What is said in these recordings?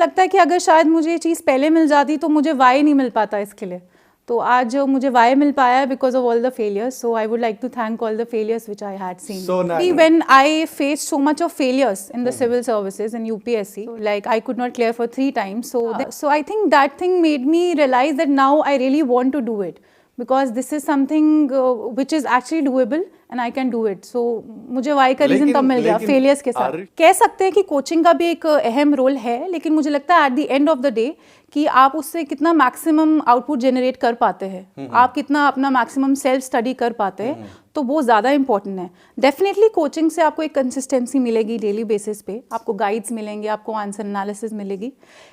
लगता है कि अगर शायद मुझे ये चीज़ पहले मिल जाती तो मुझे वाई नहीं मिल पाता इसके लिए। तो आज जो मुझे वाई मिल पाया है because of all the failures, so I would like to thank all the failures which I had seen. So nice. When I faced so much of failures in the civil services in UPSC, so like I could not clear for 3 times. So I think that thing made me realize that now I really want to do it because this is something which is actually doable and I can do it. So मुझे Y का reason तब मिल गया failures के साथ. कह सकते हैं कि कोचिंग का भी एक अहम रोल है, लेकिन मुझे लगता है at the end of the day कि आप उससे कितना मैक्सिमम आउटपुट जनरेट कर पाते हैं, आप कितना अपना मैक्सिमम सेल्फ स्टडी कर पाते हैं, तो वो ज़्यादा इंपॉर्टेंट है. डेफिनेटली कोचिंग से आपको एक कंसिस्टेंसी मिलेगी डेली बेसिस पे, आपको गाइड्स मिलेंगे, आपको आंसर एनालिसिस मिलेगी,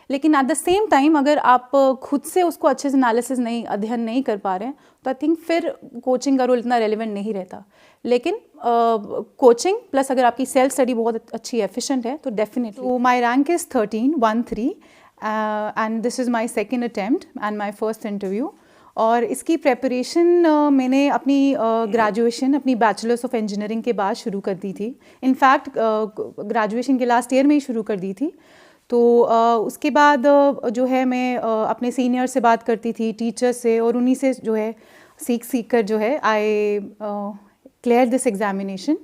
लेकिन एट द सेम टाइम अगर आप खुद से उसको अच्छे से एनालिसिस नहीं, अध्ययन नहीं कर पा रहे हैं, तो आई थिंक फिर कोचिंग का रोल इतना रेलिवेंट नहीं रहता. लेकिन कोचिंग प्लस अगर आपकी सेल्फ स्टडी बहुत अच्छी एफिशिएंट है तो definitely. My rank is 13 and this is my second attempt and my first interview. और इसकी प्रेपरेशन मैंने अपनी ग्रेजुएशन अपनी बैचलर्स ऑफ इंजीनियरिंग के बाद शुरू कर दी थी. इनफैक्ट ग्रेजुएशन के लास्ट ईयर में ही शुरू कर दी थी. तो उसके बाद जो है मैं अपने सीनियर से बात करती थी, टीचर से, और उन्हीं से जो है सीख कर जो है आई क्लियर दिस एग्जामिनेशन.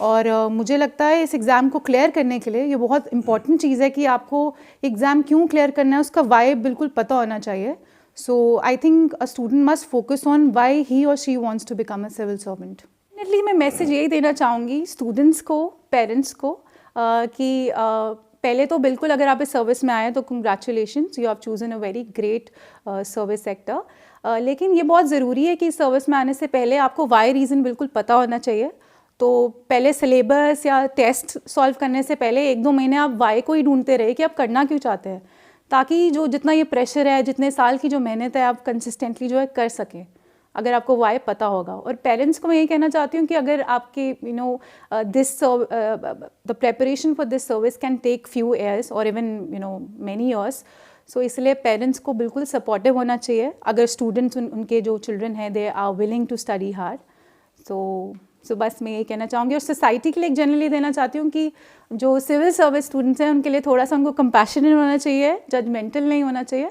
और मुझे लगता है इस एग्ज़ाम को क्लियर करने के लिए ये बहुत इंपॉर्टेंट चीज़ है कि आपको एग्ज़ाम क्यों क्लियर करना है उसका वाई बिल्कुल पता होना चाहिए. So I think a student must focus on why he or she wants to become a civil servant. Definitely मैं मैसेज यही देना चाहूँगी स्टूडेंट्स को, पेरेंट्स को कि पहले तो बिल्कुल अगर आप इस सर्विस में आए तो congratulations, you have chosen a very great service sector. लेकिन ये बहुत ज़रूरी है कि इस सर्विस में आने से पहले आपको वाई रीज़न बिल्कुल पता होना चाहिए. तो पहले सिलेबस या टेस्ट सॉल्व करने से पहले 1-2 महीने आप वाई को ही ढूंढते रहे कि आप करना क्यों चाहते हैं, ताकि जो जितना ये प्रेशर है, जितने साल की जो मेहनत है, आप कंसिस्टेंटली जो है कर सकें अगर आपको वाई पता होगा. और पेरेंट्स को मैं ये कहना चाहती हूँ कि अगर आपके the preparation for this service can take few years और इवन मैनी ईयर्स, सो इसलिए पेरेंट्स को बिल्कुल सपोर्टिव होना चाहिए अगर स्टूडेंट्स उनके जो चिल्ड्रन हैं they are willing to study hard. So बस मैं ये कहना चाहूँगी और सोसाइटी के लिए जनरली देना चाहती हूँ कि जो सिविल सर्विस स्टूडेंट्स हैं उनके लिए थोड़ा सा उनको कंपैशनेट होना चाहिए, जजमेंटल नहीं होना चाहिए,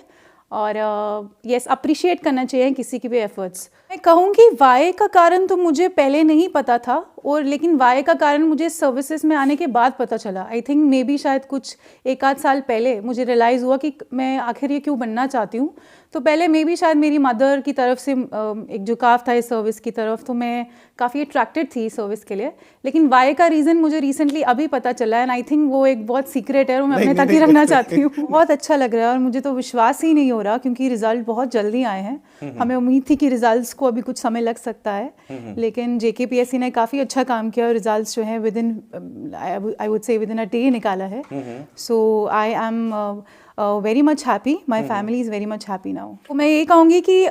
और यस अप्रिशिएट करना चाहिए किसी की भी एफर्ट्स. मैं कहूँगी वाई का कारण तो मुझे पहले नहीं पता था, और लेकिन वाई का कारण मुझे सर्विसेज में आने के बाद पता चला. आई थिंक मे बी शायद कुछ 1-8 साल पहले मुझे रियलाइज़ हुआ कि मैं आखिर ये क्यों बनना चाहती हूँ. तो पहले मे बी शायद मेरी मदर की तरफ से एक झुकाव था इस सर्विस की तरफ, तो मैं काफ़ी अट्रैक्टेड थी इस सर्विस के लिए. लेकिन वाई का रीज़न मुझे रिसेंटली अभी पता चला, एंड आई थिंक वो एक बहुत सीक्रेट है, वो मैं अपने तक ही रखना चाहती हूँ. बहुत अच्छा लग रहा है और मुझे तो विश्वास ही नहीं हो रहा क्योंकि रिजल्ट बहुत जल्दी आए हैं. हमें उम्मीद थी कि रिजल्ट्स को अभी कुछ समय लग सकता है, लेकिन JKPSC ने काफ़ी अच्छा काम किया और रिजल्ट्स जो है within I would say within a day निकाला है. So I am very much happy, my family is very much happy now. तो मैं ये कहूँगी कि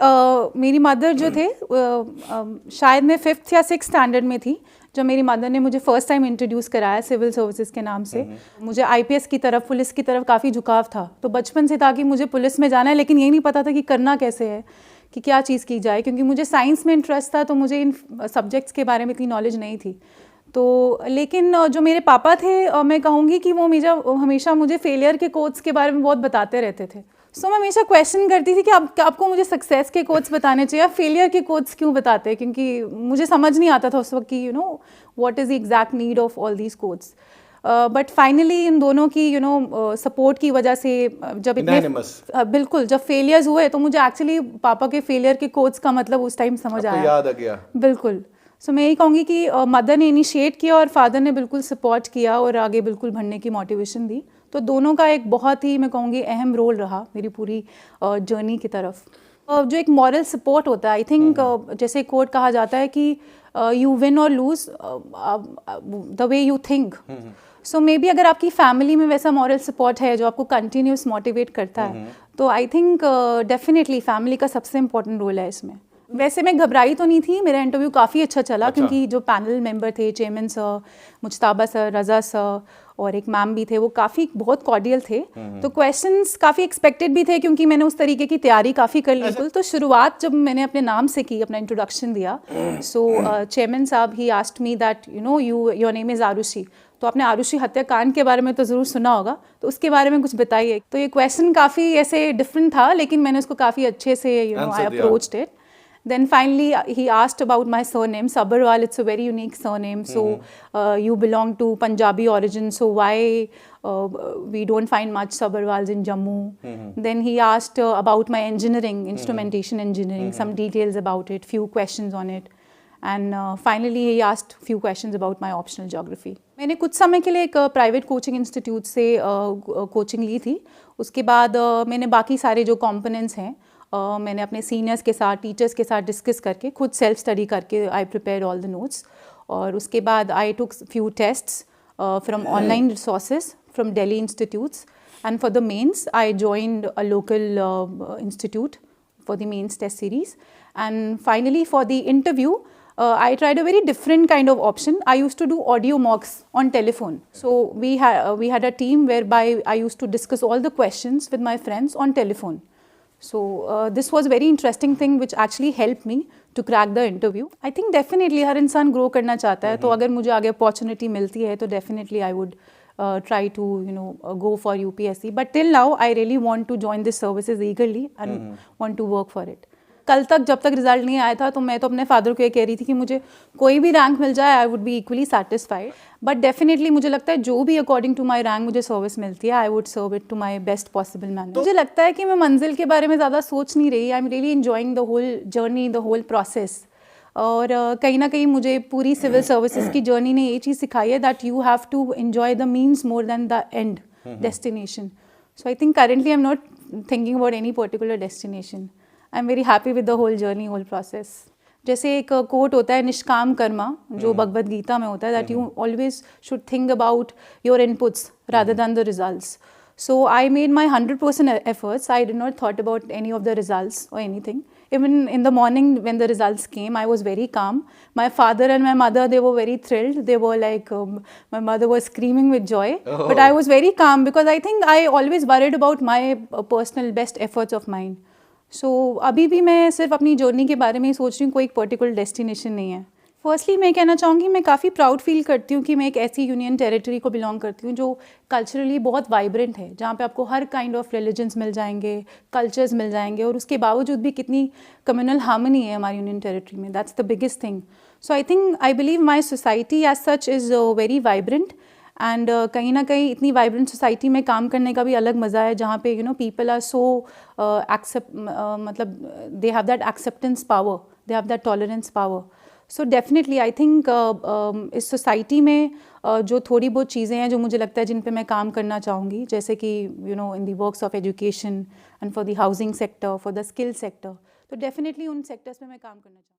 मेरी मदर जो थे शायद मैं 5th या 6th स्टैंडर्ड में थी जब मेरी मदर ने मुझे फर्स्ट टाइम इंट्रोड्यूस कराया सिविल सर्विसेज के नाम से. मुझे IPS की तरफ, पुलिस की तरफ काफ़ी झुकाव था, तो बचपन से था कि मुझे पुलिस में जाना है, लेकिन ये नहीं पता था कि करना कैसे है, कि क्या चीज़ की जाए. क्योंकि मुझे साइंस में इंटरेस्ट था तो मुझे इन सब्जेक्ट्स के बारे में इतनी नॉलेज नहीं थी. तो लेकिन जो मेरे पापा थे मैं कहूँगी कि वो हमेशा मुझे फेलियर के कोट्स के बारे में बहुत बताते रहते थे. सो मैं हमेशा क्वेश्चन करती थी कि आपको मुझे सक्सेस के कोट्स बताने चाहिए, फेलियर के कोट्स क्यों बताते हैं, क्योंकि मुझे समझ नहीं आता था उस वक्त कि what is the exact need of all these quotes. But finally in दोनों की सपोर्ट की वजह से जब इतने बिल्कुल जब फेलियर्स हुए तो मुझे एक्चुअली पापा के फेलियर के कोट्स का मतलब उस टाइम समझ आया, याद आ गया. बिल्कुल. सो मैं यही कहूँगी कि मदर ने इनिशिएट किया और फादर ने बिल्कुल सपोर्ट किया और आगे बिल्कुल बढ़ने की मोटिवेशन दी. तो दोनों का एक बहुत ही मैं कहूँगी अहम रोल रहा मेरी पूरी जर्नी की तरफ. जो एक मॉरल सपोर्ट होता है, आई थिंक जैसे कोट कहा जाता है कि यू विन और lose the way you think. So may be अगर आपकी फैमिली में वैसा मॉरल सपोर्ट है जो आपको कंटिन्यूस मोटिवेट करता है, तो आई थिंक डेफिनेटली फैमिली का सबसे इम्पोर्टेंट रोल है इसमें. वैसे मैं घबराई तो नहीं थी, मेरा इंटरव्यू काफ़ी अच्छा चला. क्योंकि जो पैनल मेंबर थे, चेयरमैन सर, मुजताबा सर, रज़ा सर और एक मैम भी थे, वो काफ़ी बहुत कॉर्डियल थे. तो क्वेश्चंस काफ़ी एक्सपेक्टेड भी थे क्योंकि मैंने उस तरीके की तैयारी काफ़ी कर ली. तो शुरुआत जब मैंने अपने नाम से की, अपना इंट्रोडक्शन दिया, सो चेयरमैन साहब he asked me that your name is Aarushi. तो आपने आरुषि हत्याकांड के बारे में तो ज़रूर सुना होगा, तो उसके बारे में कुछ बताइए। तो ये क्वेश्चन काफ़ी ऐसे डिफरेंट था, लेकिन मैंने उसको काफ़ी अच्छे से आई approached it. Then finally he asked about my surname Sabharwal. It's a very unique surname. So you belong to Punjabi origin. So why we don't find much Sabharwals in Jammu? Then he asked about my engineering, instrumentation engineering, some details about it, few questions on it. And finally he asked few questions about my optional geography. मैंने कुछ समय के लिए एक private coaching institute से coaching ली थी. उसके बाद मैंने बाकी सारे जो कंपोनेंट्स हैं मैंने अपने सीनियर्स के साथ, टीचर्स के साथ डिस्कस करके, खुद सेल्फ स्टडी करके I prepare all the notes. और उसके बाद I took few tests from online resources from Delhi institutes. And for the mains I joined a local institute for the mains test series. And finally for the interview, I tried a very different kind of option. I used to do audio mocks on telephone. So we had a team whereby I used to discuss all the questions with my friends on telephone. So this was a very interesting thing which actually helped me to crack the interview. I think definitely हर इंसान grow करना चाहता है, तो अगर मुझे आगे opportunity मिलती है तो definitely I would try to go for UPSC. But till now I really want to join this services eagerly and want to work for it. कल तक जब तक रिजल्ट नहीं आया था तो मैं तो अपने फादर को ये कह रही थी कि मुझे कोई भी रैंक मिल जाए I would be equally satisfied. But definitely मुझे लगता है जो भी अकॉर्डिंग टू माई रैंक मुझे सर्विस मिलती है I would serve it to my best possible manner. मुझे लगता है कि मैं मंजिल के बारे में ज़्यादा सोच नहीं रही. I am really enjoying the whole journey, the whole process. और कहीं ना कहीं मुझे पूरी सिविल सर्विसेज की जर्नी ने ये चीज़ सिखाई है that you have to enjoy the means more than the end destination. So I think currently I am not thinking about any particular destination. I am very happy with the whole journey, whole process. जैसे एक coat होता है निष्काम कर्मा, जो भगवद गीता में होता है, that you always should think about your inputs rather than the results. So I made my 100% efforts. I did not thought about any of the results or anything. Even in the morning when the results came, I was very calm. My father and my mother, they were very thrilled. They were like, my mother was screaming with joy. But I was very calm because I think I always worried about my personal best efforts of mine. So अभी भी मैं सिर्फ अपनी journey के बारे में ही सोच रही हूँ, कोई एक पर्टिकुलर डेस्टिनेशन नहीं है. फर्स्टली मैं कहना चाहूँगी मैं काफ़ी प्राउड फील करती हूँ कि मैं एक ऐसी यूनियन टेरिटरी को बिलोंग करती हूँ जो कल्चरली बहुत वाइब्रेंट है, जहाँ पे आपको हर काइंड ऑफ रिलीजन्स मिल जाएंगे, कल्चर्स मिल जाएंगे, और उसके बावजूद भी कितनी कम्युनल हार्मनी है हमारी यूनियन टेरिटरी में. That's the biggest thing. So I think I believe my society as such is very vibrant. And कहीं ना कहीं इतनी वाइब्रेंट सोसाइटी में काम करने का भी अलग मज़ा है, जहाँ पे पीपल आर सो एक्सेप्ट, मतलब they have that acceptance power, they have that tolerance power. So definitely I think इस सोसाइटी में जो थोड़ी बहुत चीज़ें हैं जो मुझे लगता है जिन पे मैं काम करना चाहूँगी, जैसे कि in the works of education and for the housing sector, for the skill sector, तो डेफिनेटली उन सेक्टर्स में मैं काम करना चाहूँगी.